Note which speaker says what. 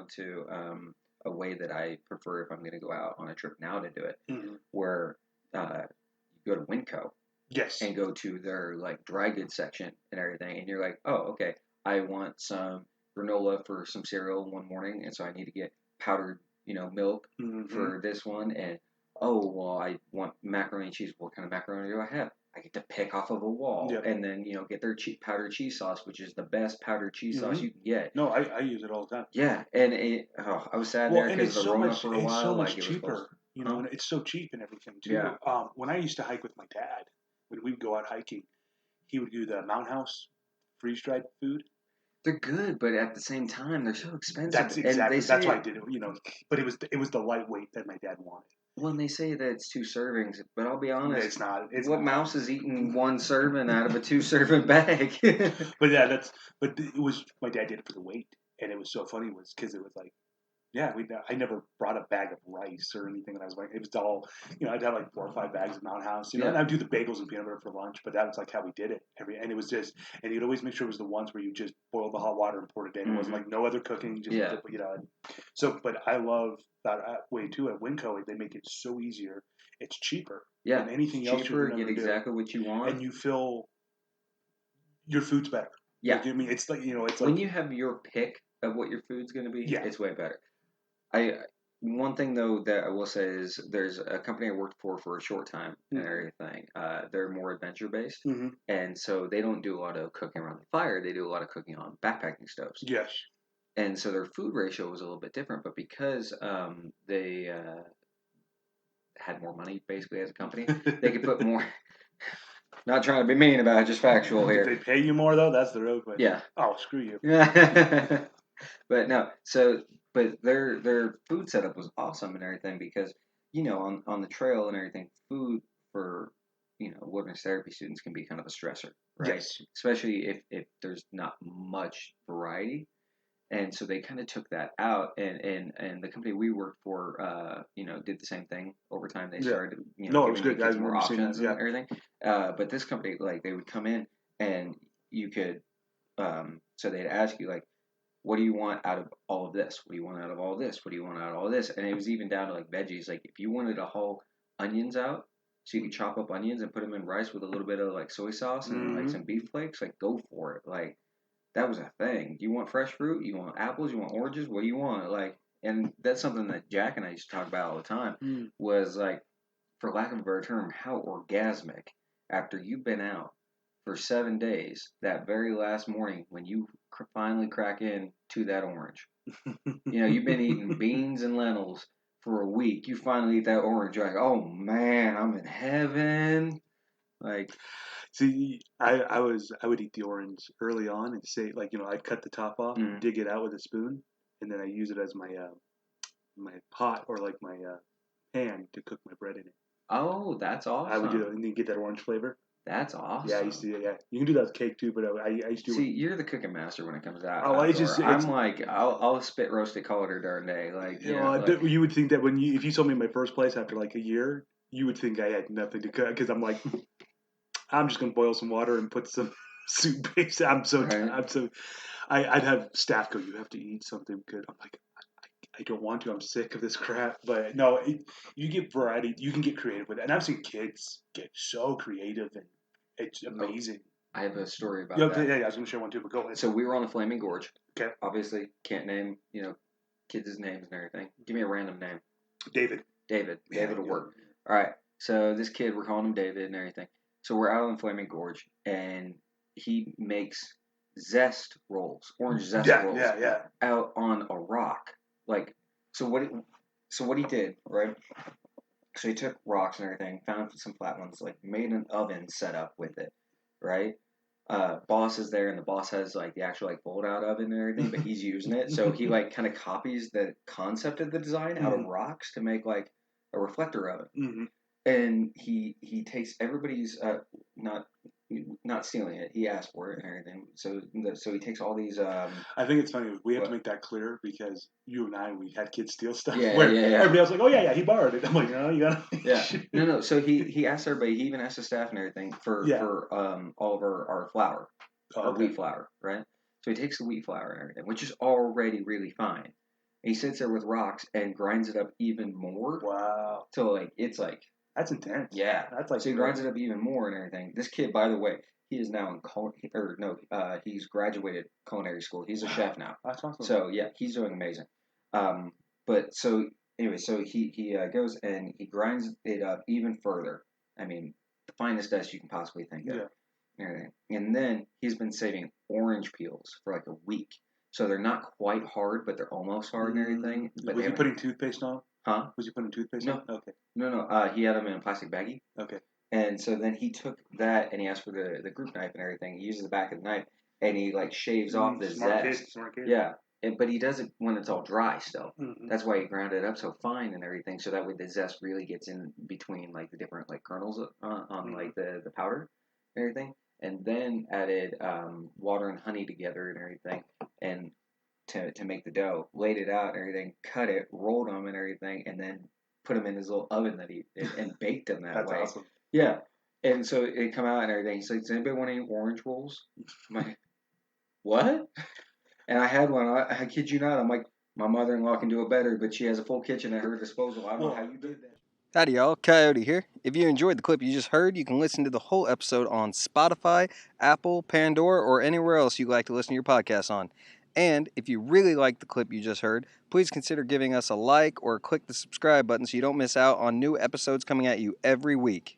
Speaker 1: down to a way that I prefer if I'm going to go out on a trip now to do it,
Speaker 2: Mm-hmm.
Speaker 1: where you go to Winco
Speaker 2: Yes.
Speaker 1: and go to their like dry goods section and everything, and you're like, oh, okay, I want some granola for some cereal one morning, and so I need to get powdered, milk
Speaker 2: Mm-hmm.
Speaker 1: for this one, and oh, well, I want macaroni and cheese. What kind of macaroni do I have? I get to pick off of a wall,
Speaker 2: Yep.
Speaker 1: and then get their powdered cheese sauce, which is the best powdered cheese sauce
Speaker 2: Mm-hmm.
Speaker 1: you can get.
Speaker 2: No, I use it all the time.
Speaker 1: Yeah, and I was sad there
Speaker 2: And
Speaker 1: because
Speaker 2: it's
Speaker 1: the
Speaker 2: so
Speaker 1: Rona
Speaker 2: much
Speaker 1: for a
Speaker 2: it's so
Speaker 1: while,
Speaker 2: much
Speaker 1: like it was supposed.
Speaker 2: cheaper,
Speaker 1: Huh?
Speaker 2: and it's so cheap and everything too.
Speaker 1: Yeah.
Speaker 2: When I used to hike with my dad, when we would go out hiking, he would do the Mountain House freeze dried food.
Speaker 1: They're good, but at the same time, they're so expensive.
Speaker 2: That's
Speaker 1: And they
Speaker 2: exactly
Speaker 1: say
Speaker 2: that's why I did it. But it was the lightweight that my dad wanted.
Speaker 1: when they say that it's 2 servings, but I'll be honest,
Speaker 2: It's not. It's
Speaker 1: what
Speaker 2: not.
Speaker 1: mouse is eating 1 serving out of a 2 serving bag?
Speaker 2: But yeah, it was my dad did it for the weight, and it was so funny was because it was like. Yeah, I never brought a bag of rice or anything when I was like, it was all, I'd have like 4 or 5 bags of Mountain House, and
Speaker 1: Yeah.
Speaker 2: I'd do the bagels and peanut butter for lunch, but that was like how we did it. And it was and you'd always make sure it was the ones where you just boiled the hot water and poured it in. It wasn't like no other cooking, just,
Speaker 1: Yeah.
Speaker 2: So, but I love that way too. At Winco, they make it so easier. It's cheaper
Speaker 1: Yeah.
Speaker 2: than anything else you
Speaker 1: Cheaper,
Speaker 2: can
Speaker 1: get
Speaker 2: ever do.
Speaker 1: exactly what you want.
Speaker 2: And you feel your food's better.
Speaker 1: Yeah.
Speaker 2: I mean, it's like, it's
Speaker 1: when
Speaker 2: like.
Speaker 1: you have your pick of what your food's going to be,
Speaker 2: Yeah.
Speaker 1: it's way better. One thing though that I will say is there's a company I worked for a short time and everything. They're more adventure based,
Speaker 2: Mm-hmm.
Speaker 1: and so they don't do a lot of cooking around the fire. They do a lot of cooking on backpacking stoves.
Speaker 2: Yes.
Speaker 1: And so their food ratio was a little bit different, but because they had more money basically as a company, they could put more. Not trying to be mean about it, just factual here.
Speaker 2: Did they pay you more though? That's the real question.
Speaker 1: Yeah.
Speaker 2: Oh, screw you.
Speaker 1: But no, but their food setup was awesome and everything because on the trail and everything, food for wilderness therapy students can be kind of a stressor, right?
Speaker 2: Yes.
Speaker 1: Especially if there's not much variety. And so they kind of took that out, and the company we worked for, did the same thing over time. They started,
Speaker 2: No, it was
Speaker 1: giving
Speaker 2: good.
Speaker 1: the kids
Speaker 2: I
Speaker 1: more
Speaker 2: remember seeing
Speaker 1: options
Speaker 2: that, yeah.
Speaker 1: and everything. But this company, like, they would come in and you could, so they'd ask you like, what do you want out of all of this? What do you want out of all this? What do you want out of all this? And it was even down to like veggies. Like if you wanted to haul onions out, so you could chop up onions and put them in rice with a little bit of like soy sauce and like some beef flakes, like go for it. Like that was a thing. Do you want fresh fruit? You want apples? You want oranges? What do you want? Like, and that's something that Jack and I used to talk about all the time. Was like, for lack of a better term, how orgasmic after you've been out for 7 days, that very last morning when you finally crack in to that orange. You've been eating beans and lentils for a week. You finally eat that orange. You're like, oh man, I'm in heaven. Like,
Speaker 2: see, I would eat the orange early on and say like I'd cut the top off, dig it out with a spoon, and then I use it as my my pot or like my pan to cook my bread in it.
Speaker 1: Oh, that's awesome.
Speaker 2: I would do it and then get that orange flavor.
Speaker 1: That's awesome.
Speaker 2: Yeah, I used to. Yeah, you can do that with cake too, but I used to.
Speaker 1: See, you're the cooking master when it comes out.
Speaker 2: Oh,
Speaker 1: I'm like, I'll spit roasted color darn day. Like,
Speaker 2: you would think that if you told me in my first place after like a year, you would think I had nothing to cook because I'm like, I'm just gonna boil some water and put some soup base. I'd have staff go, you have to eat something good. I'm like, I don't want to. I'm sick of this crap. But no, you get variety. You can get creative with it. And I've seen kids get so creative, and it's amazing.
Speaker 1: I have a story about that.
Speaker 2: Yeah, I was going to share one too, but go ahead.
Speaker 1: So we were on the Flaming Gorge.
Speaker 2: Okay.
Speaker 1: Obviously, can't name, kids' names and everything. Give me a random name.
Speaker 2: David.
Speaker 1: David will work. All right. So this kid, we're calling him David and everything. So we're out on the Flaming Gorge, and he makes zest rolls, orange zest rolls, out on a rock. Like, so what he did, right? So he took rocks and everything, found some flat ones, like made an oven set up with it, right? Boss is there, and the boss has like the actual like fold out oven and everything, but he's using it. So he like kind of copies the concept of the design out of rocks to make like a reflector oven.
Speaker 2: Mm-hmm.
Speaker 1: And he takes everybody's not stealing it. He asked for it and everything. So he takes all these.
Speaker 2: I think it's funny. We have to make that clear because you and I, we had kids steal stuff.
Speaker 1: Yeah.
Speaker 2: Everybody else like, oh yeah, he borrowed it. I'm like, no, you gotta.
Speaker 1: Yeah. No. So he asked everybody. He even asked the staff and everything for all of our flour, our wheat flour, right? So he takes the wheat flour and everything, which is already really fine, he sits there with rocks and grinds it up even more.
Speaker 2: Wow.
Speaker 1: So like it's like
Speaker 2: that's intense.
Speaker 1: Yeah,
Speaker 2: that's like
Speaker 1: so he grinds it up even more and everything. This kid, by the way, he is now he's graduated culinary school. He's a chef now.
Speaker 2: That's awesome.
Speaker 1: So yeah, he's doing amazing. But so anyway, so he goes and he grinds it up even further. I mean, the finest dust you can possibly think of. Yeah. And then he's been saving orange peels for like a week. So they're not quite hard, but they're almost hard and everything. But
Speaker 2: was he putting toothpaste on?
Speaker 1: Huh?
Speaker 2: Was he putting toothpaste
Speaker 1: on?
Speaker 2: Okay.
Speaker 1: No. He had them in a plastic baggie.
Speaker 2: Okay.
Speaker 1: And so then he took that and he asked for the group knife and everything. He uses the back of the knife and he like shaves off the zest.
Speaker 2: Smart kid.
Speaker 1: Yeah. But he does it when it's all dry still.
Speaker 2: Mm-hmm.
Speaker 1: That's why he ground it up so fine and everything, so that way the zest really gets in between like the different like kernels on like the powder and everything. And then added water and honey together and everything, and to make the dough. Laid it out and everything, cut it, rolled them and everything, and then put them in his little oven that he and baked them that way.
Speaker 2: That's awesome.
Speaker 1: Yeah. And so it come out and everything. He's like, "Does anybody want any orange rolls?" I'm like, "What?" And I had one. I kid you not. I'm like, my mother-in-law can do it better, but she has a full kitchen at her disposal. I don't know how you did that.
Speaker 3: Howdy, y'all. Coyote here. If you enjoyed the clip you just heard, you can listen to the whole episode on Spotify, Apple, Pandora, or anywhere else you like to listen to your podcast on. And if you really like the clip you just heard, please consider giving us a like or click the subscribe button so you don't miss out on new episodes coming at you every week.